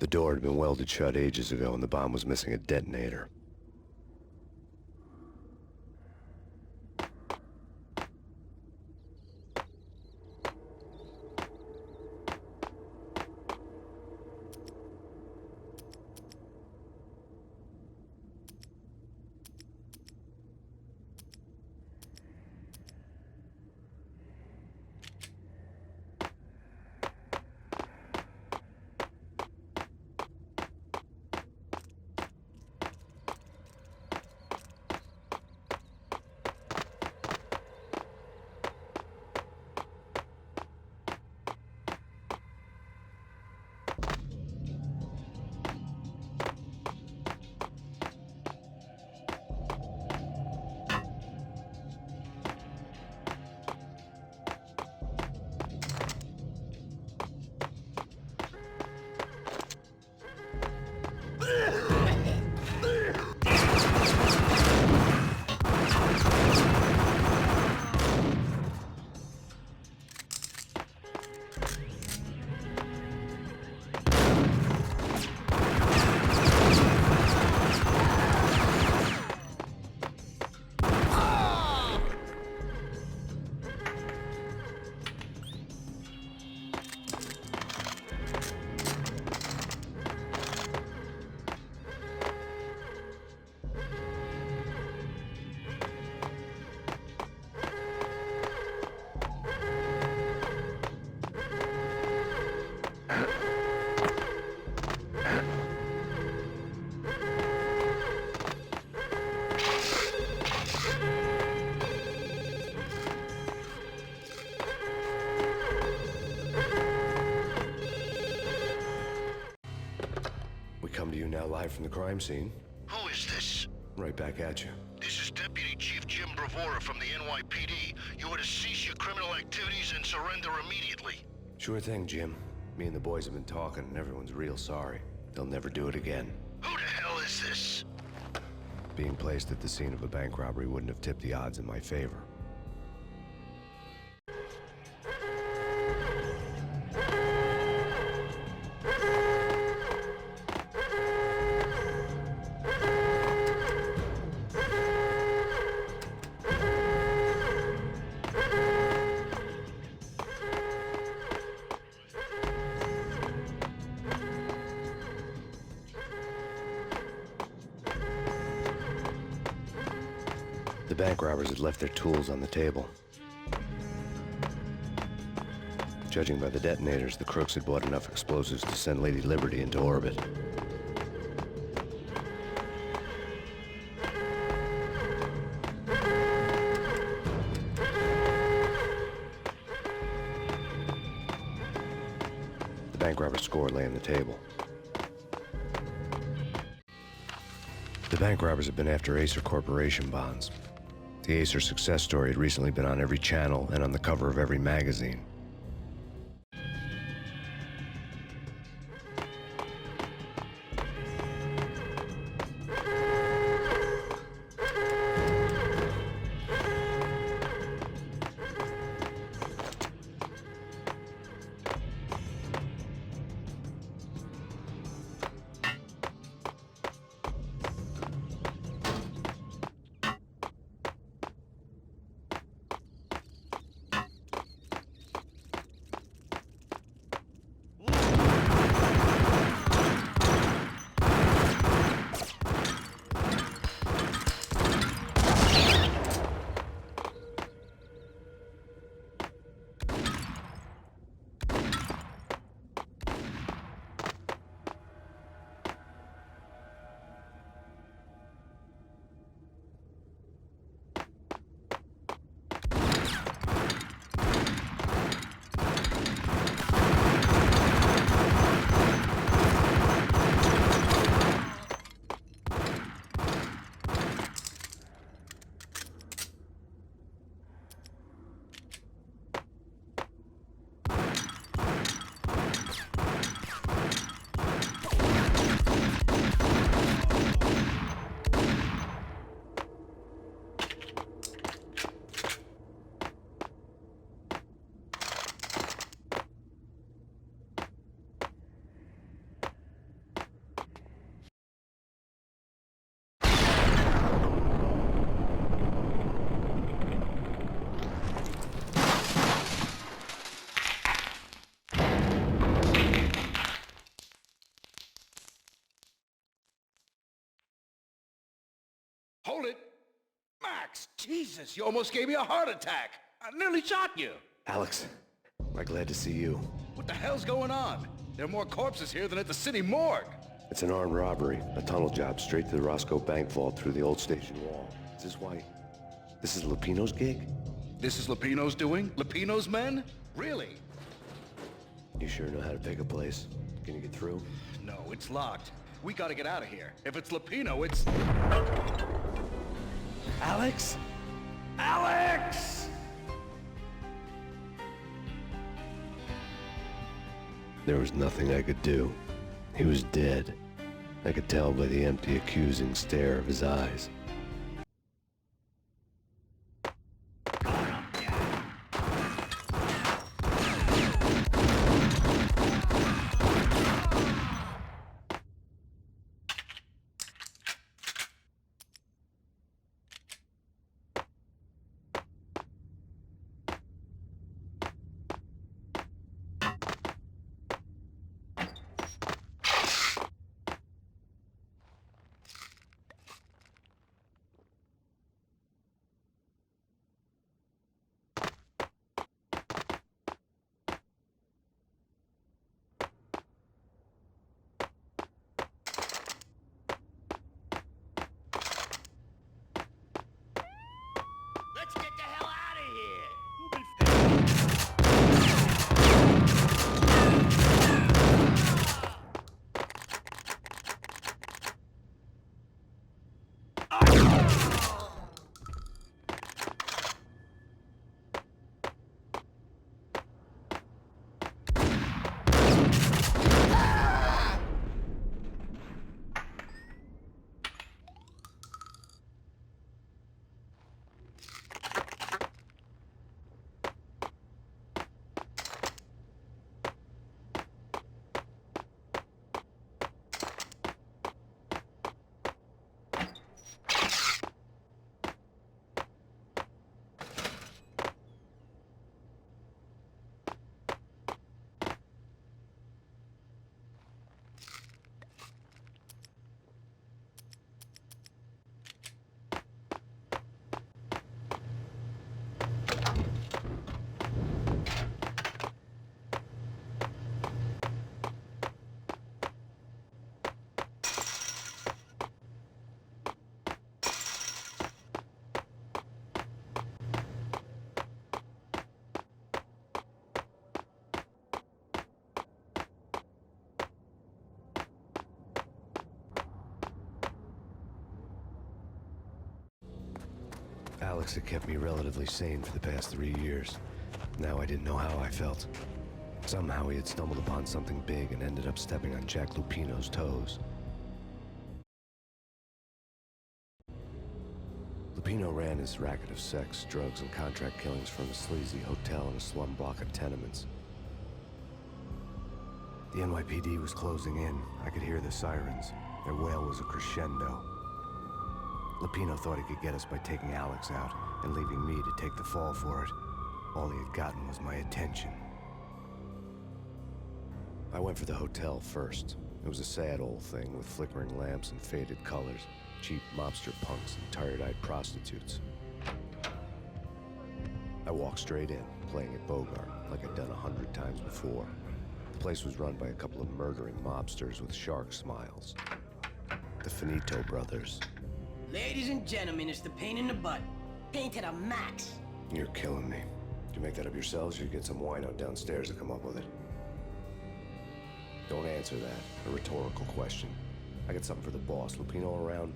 The door had been welded shut ages ago and the bomb was missing a detonator. Come to you now live from the crime scene. Who is this? Right back at you. This is Deputy Chief Jim Bravura from the NYPD. You are to cease your criminal activities and surrender immediately. Sure thing, Jim. Me and the boys have been talking and everyone's real sorry. They'll never do it again. Who the hell is this? Being placed at the scene of a bank robbery wouldn't have tipped the odds in my favor. The bank robbers had left their tools on the table. Judging by the detonators, the crooks had bought enough explosives to send Lady Liberty into orbit. The bank robber's score lay on the table. The bank robbers had been after Acer Corporation bonds. The Acer success story had recently been on every channel and on the cover of every magazine. Hold it! Max! Jesus, you almost gave me a heart attack! I nearly shot you! Alex, am I glad to see you. What the hell's going on? There are more corpses here than at the city morgue! It's an armed robbery, a tunnel job straight to the Roscoe Bank vault through the old station wall. Is this why? This is Lupino's gig? This is Lupino's doing? Lupino's men? Really? You sure know how to pick a place. Can you get through? No, it's locked. We gotta get out of here. If it's Lupino, it's... Alex? Alex! There was nothing I could do. He was dead. I could tell by the empty, accusing stare of his eyes. Let's get the hell out of here! Alex had kept me relatively sane for the past 3 years. Now I didn't know how I felt. Somehow he had stumbled upon something big and ended up stepping on Jack Lupino's toes. Lupino ran his racket of sex, drugs, and contract killings from a sleazy hotel in a slum block of tenements. The NYPD was closing in. I could hear the sirens. Their wail was a crescendo. Lupino thought he could get us by taking Alex out and leaving me to take the fall for it. All he had gotten was my attention. I went for the hotel first. It was a sad old thing with flickering lamps and faded colors, cheap mobster punks and tired-eyed prostitutes. I walked straight in, playing at Bogart, like I'd done 100 times before. The place was run by a couple of murdering mobsters with shark smiles. The Finito brothers. Ladies and gentlemen, it's the Payne in the butt. Payne to the max. You're killing me. Did you make that up yourselves, or you get some wino downstairs to come up with it? Don't answer that. A rhetorical question. I got something for the boss. Lupino around?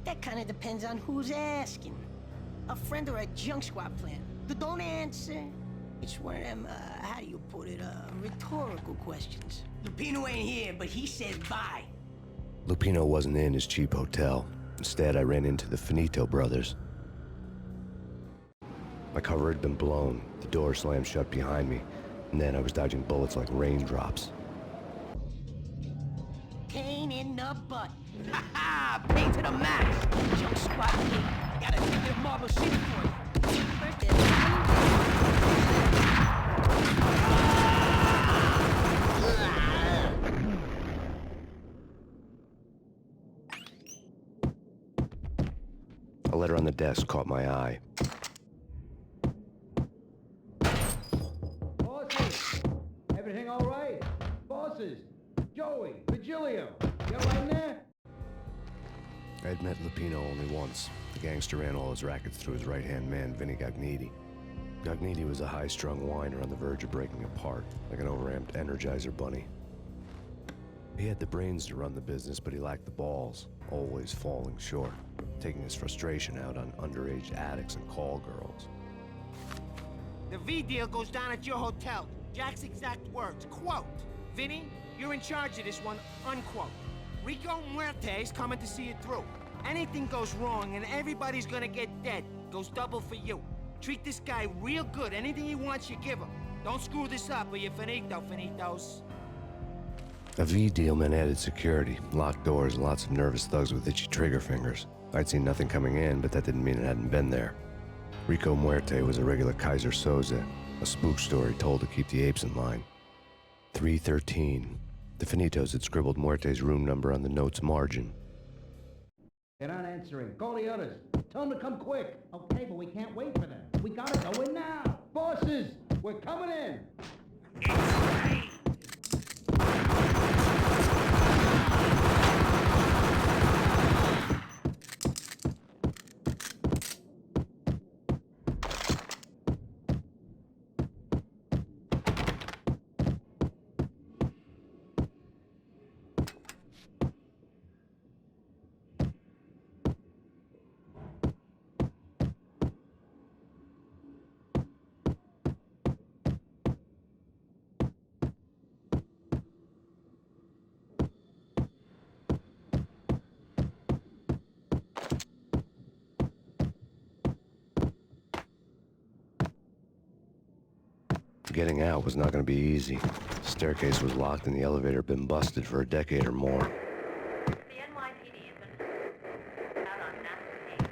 That kind of depends on who's asking. A friend or a junk squad plan. Don't answer. It's one of them, how do you put it, rhetorical questions. Lupino ain't here, but he says bye. Lupino wasn't in his cheap hotel. Instead, I ran into the Finito brothers. My cover had been blown. The door slammed shut behind me, and then I was dodging bullets like raindrops. Payne in the butt. Ha ha! Payne to the max. Junk squad kid. Got a ticket to Marble City for you. A letter on the desk caught my eye. Bosses! Everything all right? Bosses! Joey! Virgilio! You all right in there? I'd met Lupino only once. The gangster ran all his rackets through his right-hand man, Vinny Gagniti. Gagniti was a high-strung whiner on the verge of breaking apart, like an overamped Energizer bunny. He had the brains to run the business, but he lacked the balls, always falling short, taking his frustration out on underage addicts and call girls. The V deal goes down at your hotel. Jack's exact words, quote, "Vinny, you're in charge of this one," unquote. Rico Muerte's coming to see it through. Anything goes wrong and everybody's gonna get dead. Goes double for you. Treat this guy real good. Anything he wants, you give him. Don't screw this up or you're finito, finitos. A V deal meant added security, locked doors, and lots of nervous thugs with itchy trigger fingers. I'd seen nothing coming in, but that didn't mean it hadn't been there. Rico Muerte was a regular Kaiser Soze, a spook story told to keep the apes in line. 313. The Finitos had scribbled Muerte's room number on the note's margin. They're not answering. Call the others. Tell them to come quick. Okay, but we can't wait for them. We gotta go in now. Bosses, we're coming in. Getting out was not going to be easy. The staircase was locked and the elevator had been busted for a decade or more. The NYPD has been out on massive Payne.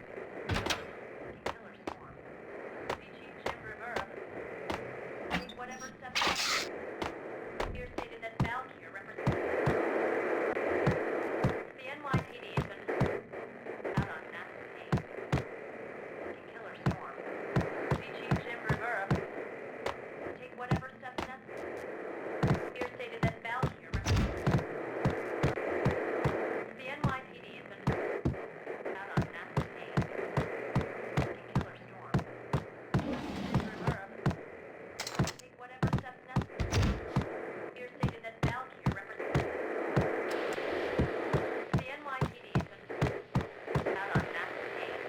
Killer swarm. The Chief Jim Rivera take whatever steps here stated that Valkyr represents. The NYPD has been out on massive Payne. Killer swarm. The Chief Jim Rivera take whatever steps necessary. Here stated that Valkyr represents. The NYPD has been out on massive Payne. Killer storm. Rivera, take whatever steps necessary. Here stated that Valkyr represents. The NYPD has been out on massive Payne.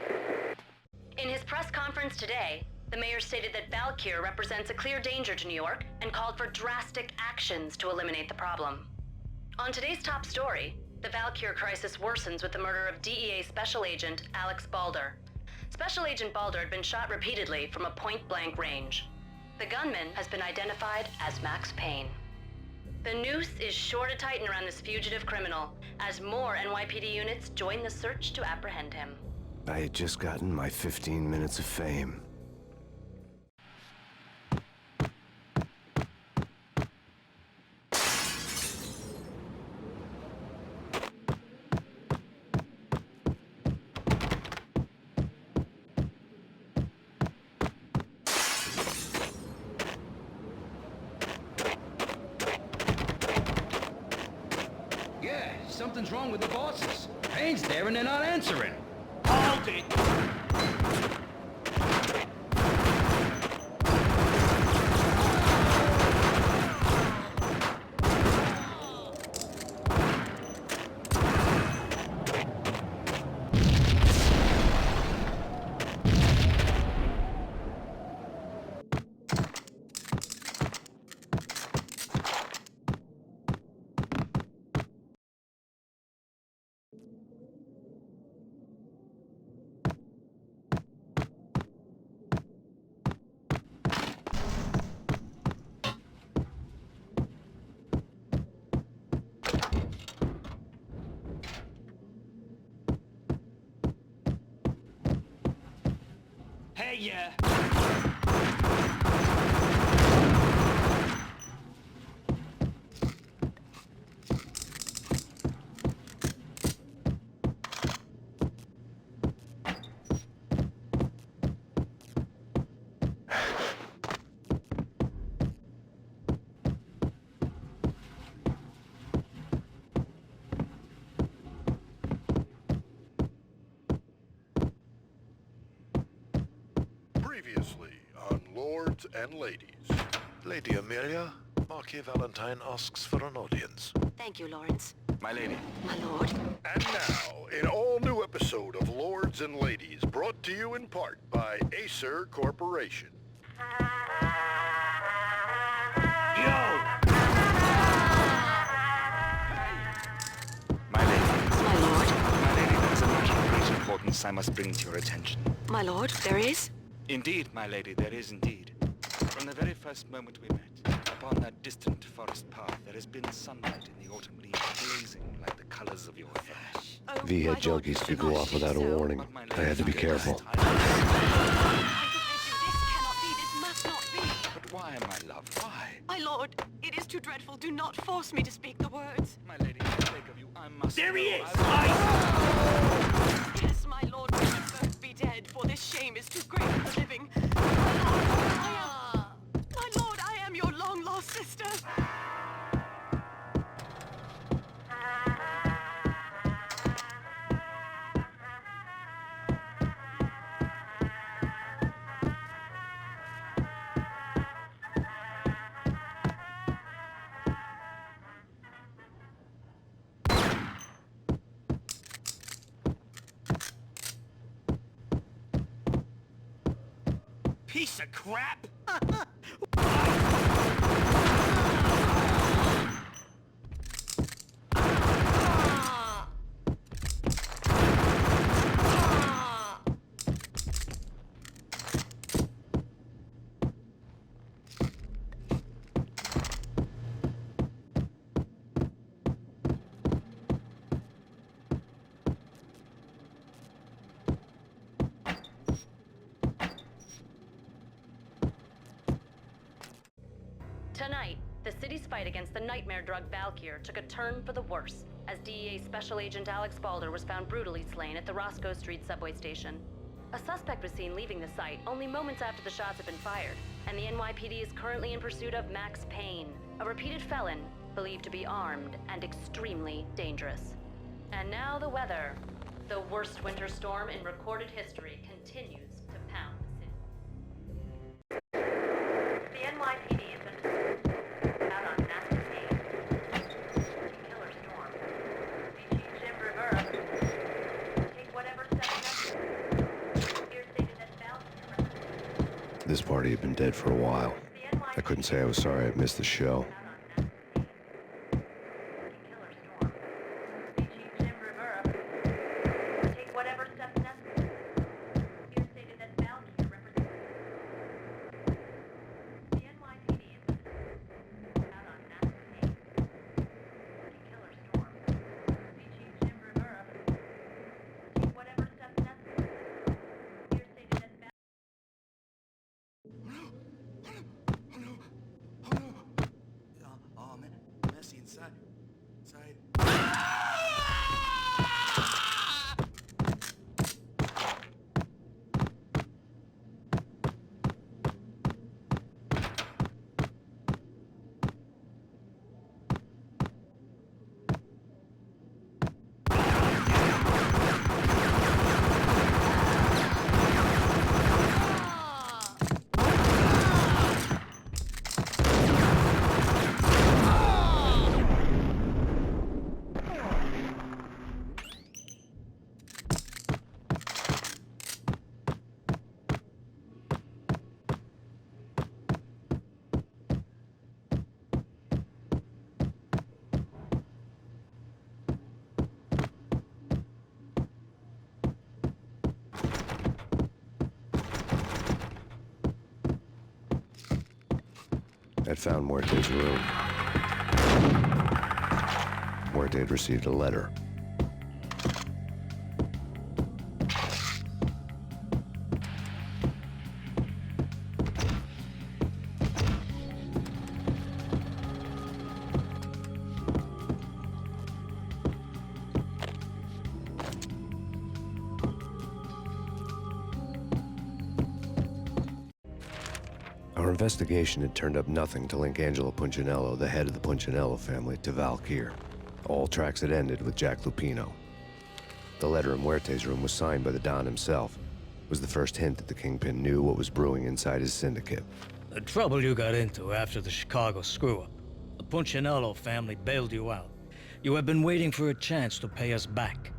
In his press conference today, the mayor stated that Valkyr represents a clear danger to New York and called for drastic actions to eliminate the problem. On today's top story, the Valkyr crisis worsens with the murder of DEA Special Agent Alex Balder. Special Agent Balder had been shot repeatedly from a point-blank range. The gunman has been identified as Max Payne. The noose is sure to tighten around this fugitive criminal as more NYPD units join the search to apprehend him. I had just gotten my 15 minutes of fame. Yeah, something's wrong with the bosses. Payne's there and they're not answering. Hold it! Hey, yeah. Previously on Lords and Ladies. Lady Amelia, Marquis Valentine asks for an audience. Thank you, Lawrence. My lady. My lord. And now, an all-new episode of Lords and Ladies, brought to you in part by Acer Corporation. My lady. My lord. My lady, there is a matter of great importance I must bring to your attention. My lord, there is? Indeed, my lady, there is indeed. From the very first moment we met, upon that distant forest path, there has been sunlight in the autumn leaves blazing like the colors of your fur. Oh, V had my lord, junkies do could go not off without a speak so. warning. But my I had to be lady, careful. I forbid you. This cannot be. This must not be. But why, my love, why? My lord, it is too dreadful. Do not force me to speak the words. My lady, for the sake of you, I must There he know. is! Yes, my lord, we should both be dead, for this shame is too great for the living. My lord, I am your long-lost sister. Piece of crap! Tonight, the city's fight against the nightmare drug Valkyr took a turn for the worse, as DEA Special Agent Alex Balder was found brutally slain at the Roscoe Street subway station. A suspect was seen leaving the site only moments after the shots had been fired, and the NYPD is currently in pursuit of Max Payne, a repeated felon believed to be armed and extremely dangerous. And now the weather. The worst winter storm in recorded history continues to pound the city. The NYPD has been out on massive Payne. Killer storm. VG Jim Rivera. Take whatever steps necessary. Here stated that Valkyr. This party had been dead for a while. I couldn't say I was sorry I missed the show. Mercy, inside. Inside. I'd found Muerte's room. Muerte had received a letter. Our investigation had turned up nothing to link Angelo Punchinello, the head of the Punchinello family, to Valkyr. All tracks had ended with Jack Lupino. The letter in Muerte's room was signed by the Don himself, Was the first hint that the Kingpin knew what was brewing inside his syndicate. The trouble you got into after the Chicago screw-up. The Punchinello family bailed you out. You have been waiting for a chance to pay us back.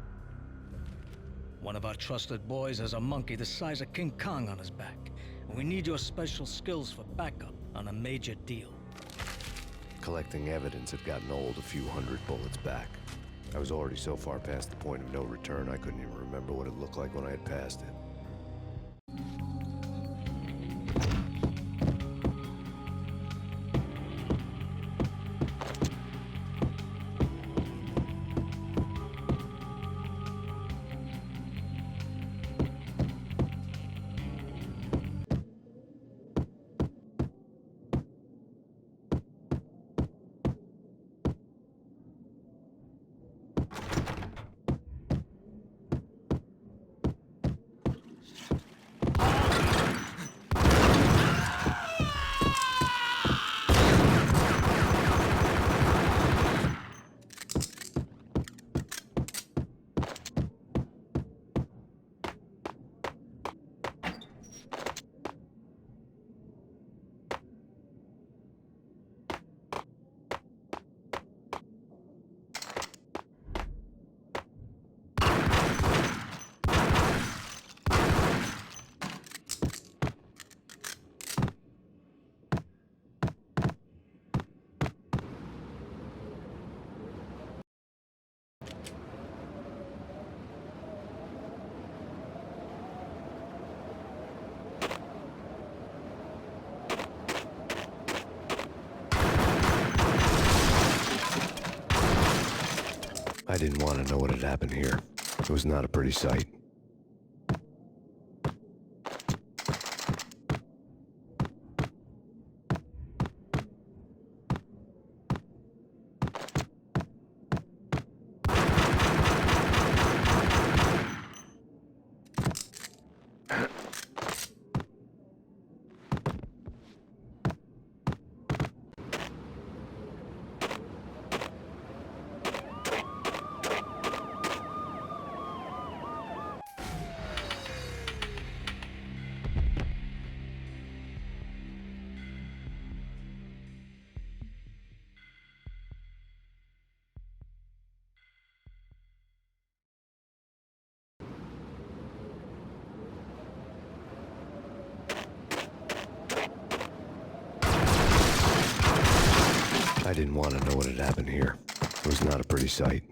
One of our trusted boys has a monkey the size of King Kong on his back. And we need your special skills for backup on a major deal. Collecting evidence had gotten old a few hundred bullets back. I was already so far past the point of no return, I couldn't even remember what it looked like when I had passed it. I didn't want to know what had happened here. It was not a pretty sight. I didn't want to know what had happened here. It was not a pretty sight.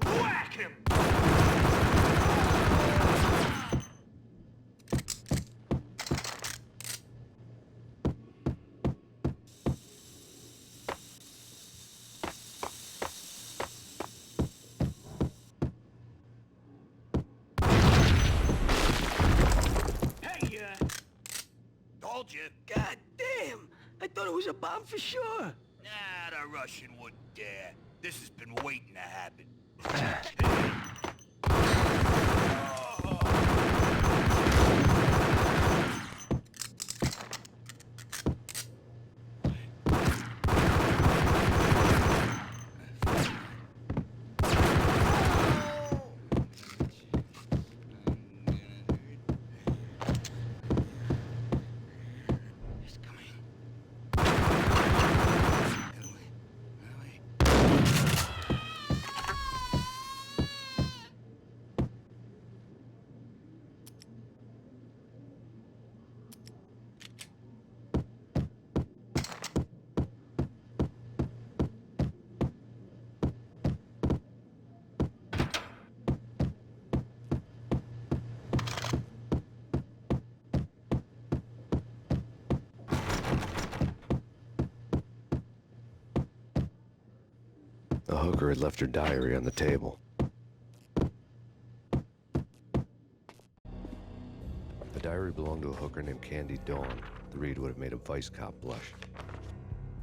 Whack him! Hey, told you. God damn! I thought it was a bomb for sure. Nah, the Russian wouldn't dare. This has been waiting to happen. hooker had left her diary on the table. The diary belonged to a hooker named Candy Dawn. The read would have made a vice cop blush.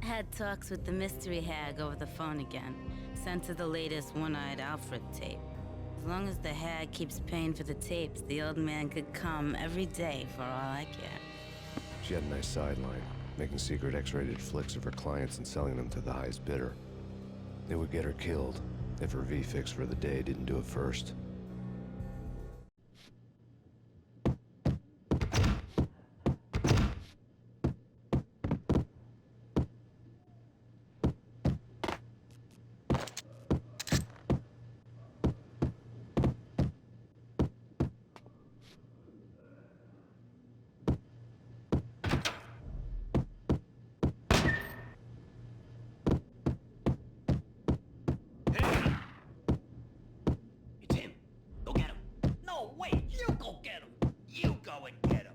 Had talks with the mystery hag over the phone again. Sent her the latest one-eyed Alfred tape. As long as the hag keeps paying for the tapes, the old man could come every day for all I care. She had a nice sideline, making secret X-rated flicks of her clients and selling them to the highest bidder. It would get her killed if her V-fix for the day didn't do it first. It's him. Go get him. No, wait, you go get him. You go and get him.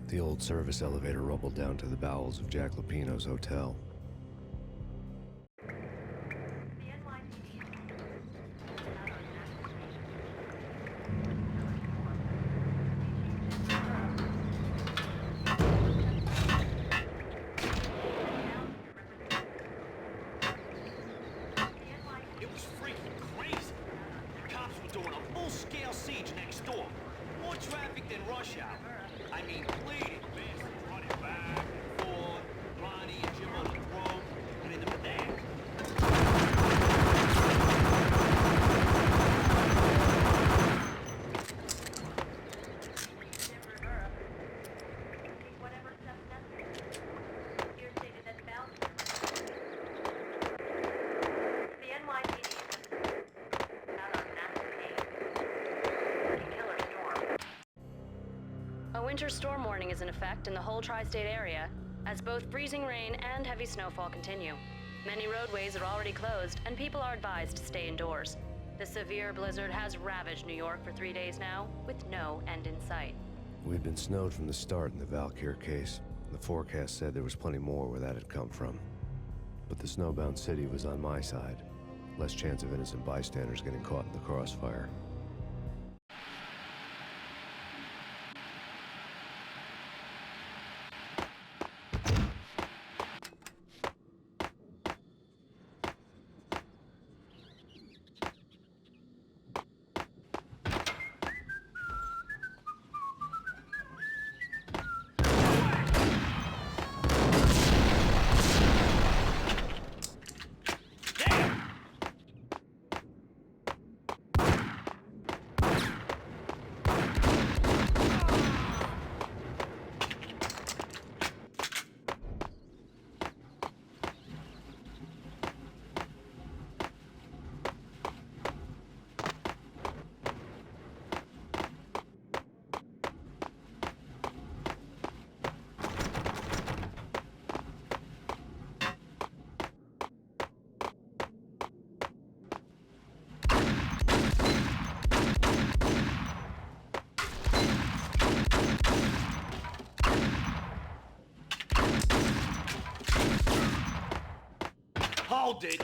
The old service elevator rumbled down to the bowels of Jack Lupino's hotel. It was freaking crazy. The cops were doing a full-scale siege next door. More traffic than rush hour. I mean, bleeding. Bastards running back and forth. Ronnie and Jim on the throat. And in the back. A winter storm warning is in effect in the whole tri-state area, as both freezing rain and heavy snowfall continue. Many roadways are already closed, and people are advised to stay indoors. The severe blizzard has ravaged New York for 3 days now, with no end in sight. We'd been snowed from the start in the Valkyr case. The forecast said there was plenty more where that had come from. But the snowbound city was on my side. Less chance of innocent bystanders getting caught in the crossfire. Hold it!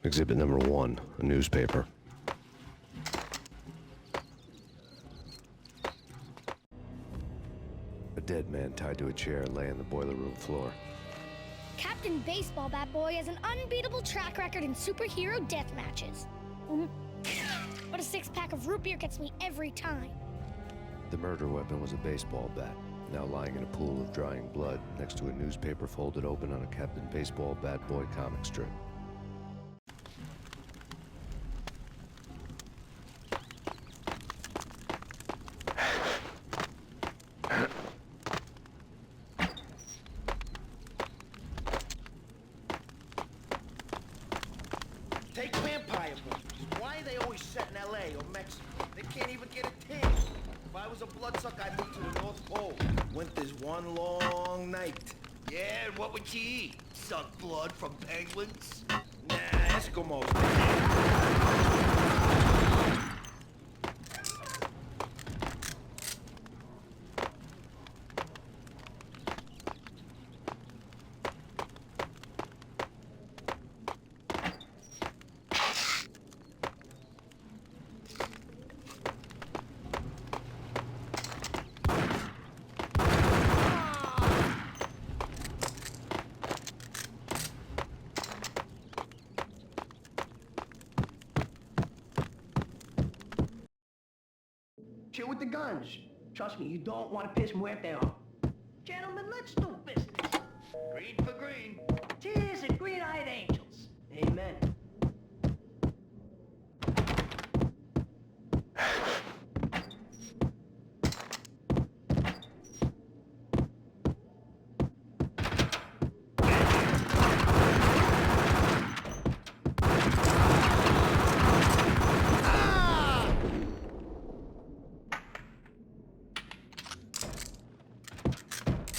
Exhibit number 1, a newspaper. A dead man tied to a chair lay on the boiler room floor. Captain Baseball Bat Boy has an unbeatable track record in superhero death matches. But a six-pack of root beer gets me every time. The murder weapon was a baseball bat, now lying in a pool of drying blood next to a newspaper folded open on a Captain Baseball Bat Boy comic strip. Take vampire movies. Why are they always set in L.A. or Mexico? They can't even get a tan. If I was a bloodsucker, I'd move to the North Pole. Winter's one long night. Yeah, and what would you eat? Suck blood from penguins? Nah, Eskimos. Chill with the guns. Trust me, you don't want to piss Muerte off. Gentlemen, let's do business. Green for green. Cheers and green-eyed angels. Amen.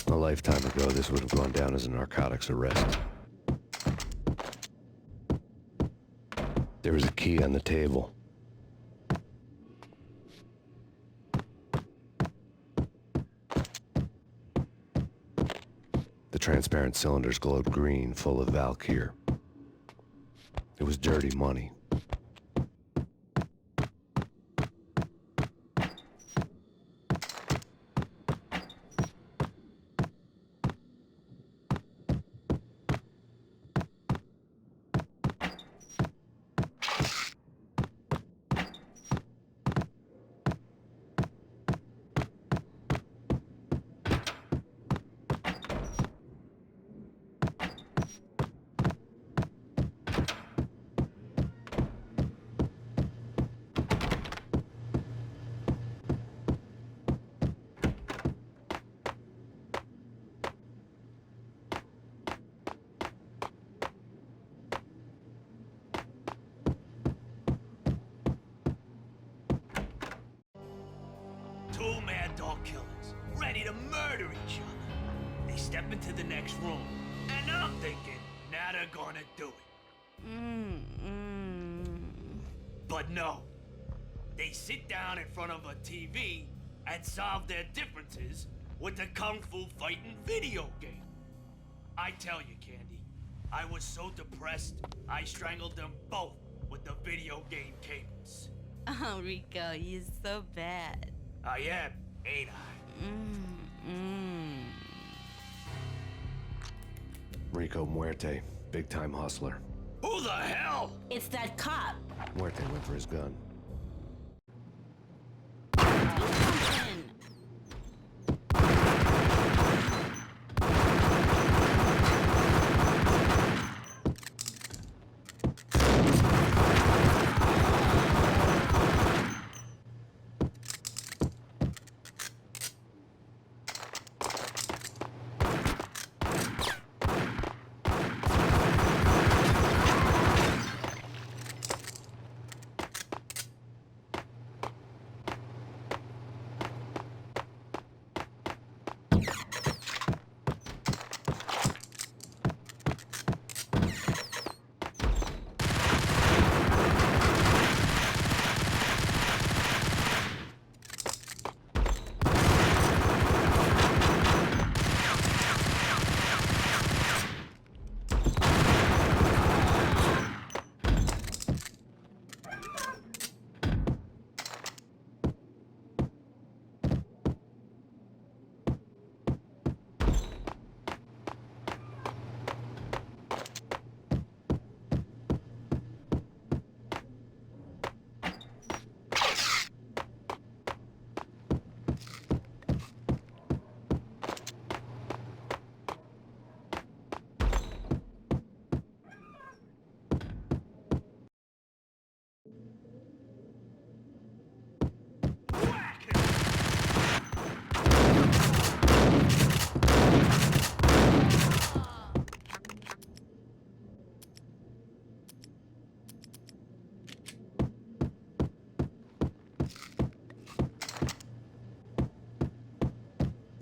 A lifetime ago, this would have gone down as a narcotics arrest. There was a key on the table. The transparent cylinders glowed green, full of Valkyr. It was dirty money. Two mad dog killers, ready to murder each other. They step into the next room, and I'm thinking, now they're gonna do it. But no. They sit down in front of a TV and solve their differences with the Kung Fu fighting video game. I tell you, Candy, I was so depressed, I strangled them both with the video game cables. Oh, Rico, you're so bad. I am, ain't I? Rico Muerte, big-time hustler. Who the hell? It's that cop. Muerte went for his gun. Something.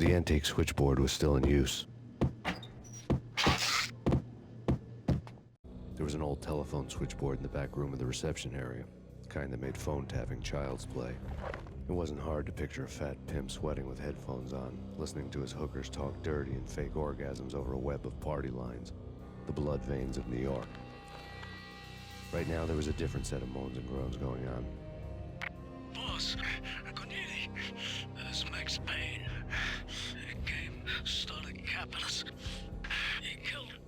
The antique switchboard was still in use. There was an old telephone switchboard in the back room of the reception area, the kind that made phone tapping child's play. It wasn't hard to picture a fat pimp sweating with headphones on, listening to his hookers talk dirty and fake orgasms over a web of party lines, the blood veins of New York. Right now, there was a different set of moans and groans going on. Boss, Corneli, this is Max Payne. He came, started capping us. He killed him.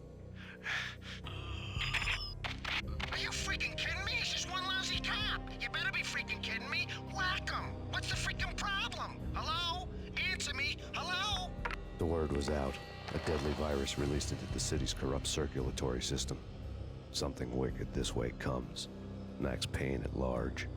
Are you freaking kidding me? He's just one lousy cop. You better be freaking kidding me. Whack him. What's the freaking problem? Hello? Answer me. Hello? The word was out. A deadly virus released into the city's corrupt circulatory system. Something wicked this way comes. Max Payne at large.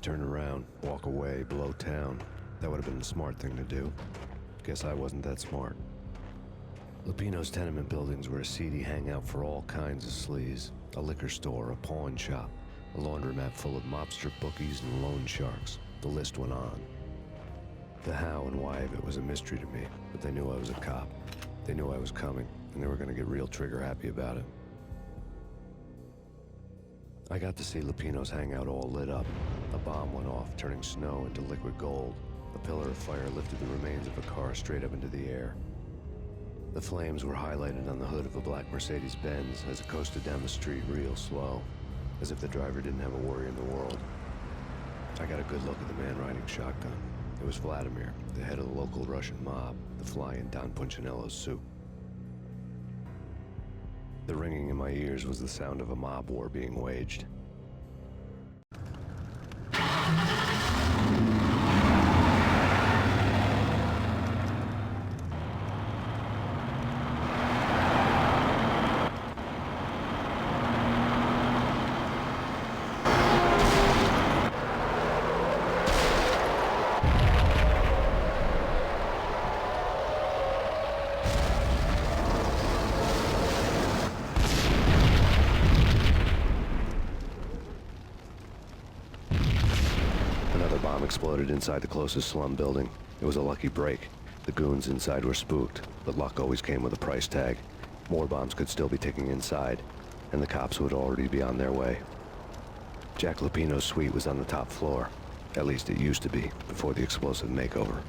Turn around, walk away, blow town. That would have been the smart thing to do. Guess I wasn't that smart. Lupino's tenement buildings were a seedy hangout for all kinds of sleaze. A liquor store, a pawn shop, a laundromat full of mobster bookies and loan sharks. The list went on. The how and why of it was a mystery to me, but they knew I was a cop. They knew I was coming, and they were gonna get real trigger happy about it. I got to see Lupino's hangout all lit up. A bomb went off, turning snow into liquid gold. A pillar of fire lifted the remains of a car straight up into the air. The flames were highlighted on the hood of a black Mercedes-Benz as it coasted down the street real slow, as if the driver didn't have a worry in the world. I got a good look at the man riding shotgun. It was Vladimir, the head of the local Russian mob, the fly in Don Punchinello's suit. The ringing in my ears was the sound of a mob war being waged. Another bomb exploded inside the closest slum building. It was a lucky break. The goons inside were spooked, but luck always came with a price tag. More bombs could still be ticking inside, and the cops would already be on their way. Jack Lupino's suite was on the top floor. At least it used to be, before the explosive makeover.